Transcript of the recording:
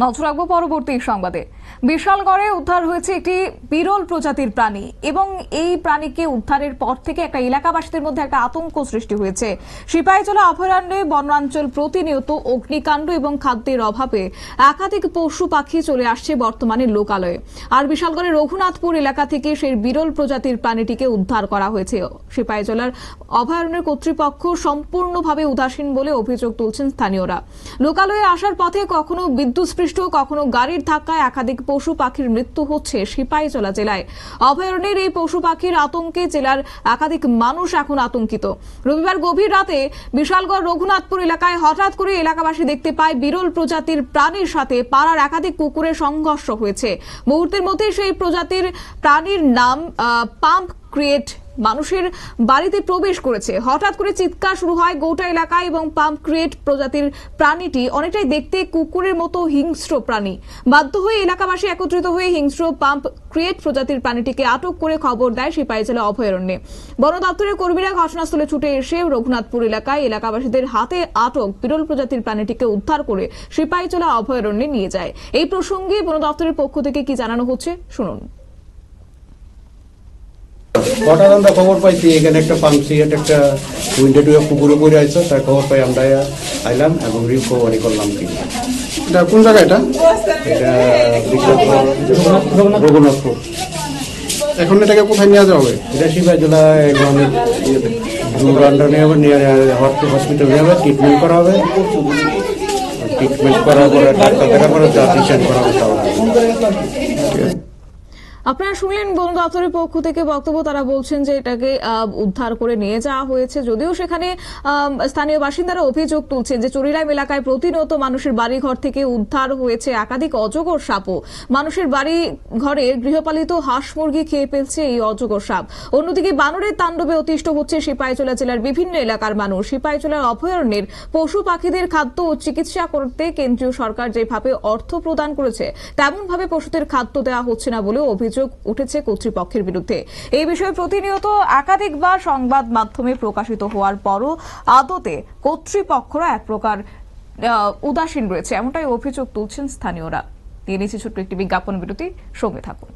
নজর রাখবো পরবর্তী সংবাদে। বিশালগড়ে উদ্ধার হয়েছে একটি বিরল প্রজাতির প্রাণী এবং এই প্রাণীকে উদ্ধারের পর থেকে একটা এলাকাবাসীদের মধ্যে একটা আতঙ্ক সৃষ্টি হয়েছে। সিপাহীজলা অভয়ারণ্যে বনাঞ্চল প্রতিনিয়ত অগ্নিকাণ্ড এবং খাদ্যের অভাবে একাধিক পশু পাখি চলে আসছে বর্তমানে লোকালয়ে। আর বিশালগড়ের রঘুনাথপুর এলাকা থেকে সেই বিরল প্রজাতির প্রাণীটিকে উদ্ধার করা হয়েছে। সিপাহীজলার অভয়ারণ্যের কর্তৃপক্ষ সম্পূর্ণভাবে উদাসীন বলে অভিযোগ তুলছেন স্থানীয়রা। লোকালয়ে আসার পথে কখনো বিদ্যুৎ কখনো গাড়ির ধাক্কায় একাধিক পশু পাখির মৃত্যু হচ্ছে সিপাহীজলা জেলায়। অভয়ারণ্যের এই পশু পাখির আতঙ্কে জেলার একাধিক মানুষ এখন আতঙ্কিত। রবিবার গভীর রাতে বিশালগড় রঘুনাথপুর এলাকায় হঠাৎ করে এলাকাবাসী দেখতে পায় বিরল প্রজাতির প্রাণীর সাথে পাড়ার একাধিক কুকুরের সংঘর্ষ হয়েছে। মুহূর্তের মধ্যে সেই প্রজাতির প্রাণীর নাম পাম্প ক্রিয়েট মানুষের বাড়িতে প্রবেশ করেছে। হঠাৎ করে চিৎকার শুরু হয় গোটা এলাকায় এবং পাম্প ক্রিয়েট প্রজাতির প্রাণীটি অনেকটাই দেখতে কুকুরের মতো হিংস্র প্রাণী। বাধ্য হয়ে এলাকাবাসী একত্রিত হয়ে হিংস্র পাম্প ক্রিয়েট প্রজাতির প্রাণীটিকে আটক করে খবর দেয় সিপাহীজলা অভয়ারণ্যে। বন দপ্তরের কর্মীরা ঘটনাস্থলে ছুটে এসে রঘুনাথপুর এলাকায় এলাকাবাসীদের হাতে আটক বিরল প্রজাতির প্রাণীটিকে উদ্ধার করে সিপাহীজলা অভয়ারণ্যে নিয়ে যায়। এই প্রসঙ্গে বন দপ্তরের পক্ষ থেকে কি জানানো হচ্ছে শুনুন। হঠাৎ আমরা খবর পাইছি এখানে একটা পাম্পসিয়েট একটা উইন্ডো টুয়ে পুকুরে পড়ে আছে, তার খবর পাই আমরা আইলাম এবং রিকভারি করলাম। কি এটা কোন জায়গা? এটা রঘুনাথপুর। এখন এটাকে কোথায় নিয়ে যাওয়া হবে? এটা সিপাহীজলা হসপিটাল নিয়ে হবে, ট্রিটমেন্ট করা হবে। ট্রিটমেন্ট করার পরে ডাক্তার দেখার পরে ট্রিটমেন্ট করা হবে। আপনারা শুনলেন বন দপ্তরের পক্ষ থেকে বক্তব্য। তারা বলছেন যে এটাকে উদ্ধার করে নিয়ে যাওয়া হয়েছে, যদিও সেখানে স্থানীয় বাসিন্দারা অভিযোগ তুলছেন যে চরিলাম এলাকায় প্রতিনিয়ত মানুষের বাড়িঘর থেকে উদ্ধার হয়েছে একাধিক অজগর সাপও। মানুষের বাড়ি ঘরে গৃহপালিত হাঁস মুরগি খেয়ে ফেলছে এই অজগর সাপ। অন্যদিকে বানরের তাণ্ডবে অতিষ্ঠ হচ্ছে সিপাহীজলা জেলার বিভিন্ন এলাকার মানুষ। সিপাহীজলার অভয়ারণ্যের পশু পাখিদের খাদ্য ও চিকিৎসা করতে কেন্দ্রীয় সরকার যেভাবে অর্থ প্রদান করেছে তেমনভাবে পশুদের খাদ্য দেওয়া হচ্ছে না বলে অভিযোগ উঠেছে কর্তৃপক্ষের বিরুদ্ধে। এই বিষয়ে প্রতিনিয়ত একাধিকবার সংবাদ মাধ্যমে প্রকাশিত হওয়ার পরও আদতে কর্তৃপক্ষরা এক প্রকার উদাসীন রয়েছে, এমনটাই অভিযোগ তুলছেন স্থানীয়রা। নিয়ে নিচ্ছি ছোট্ট একটি বিজ্ঞাপন বিরতি, সঙ্গে থাকুন।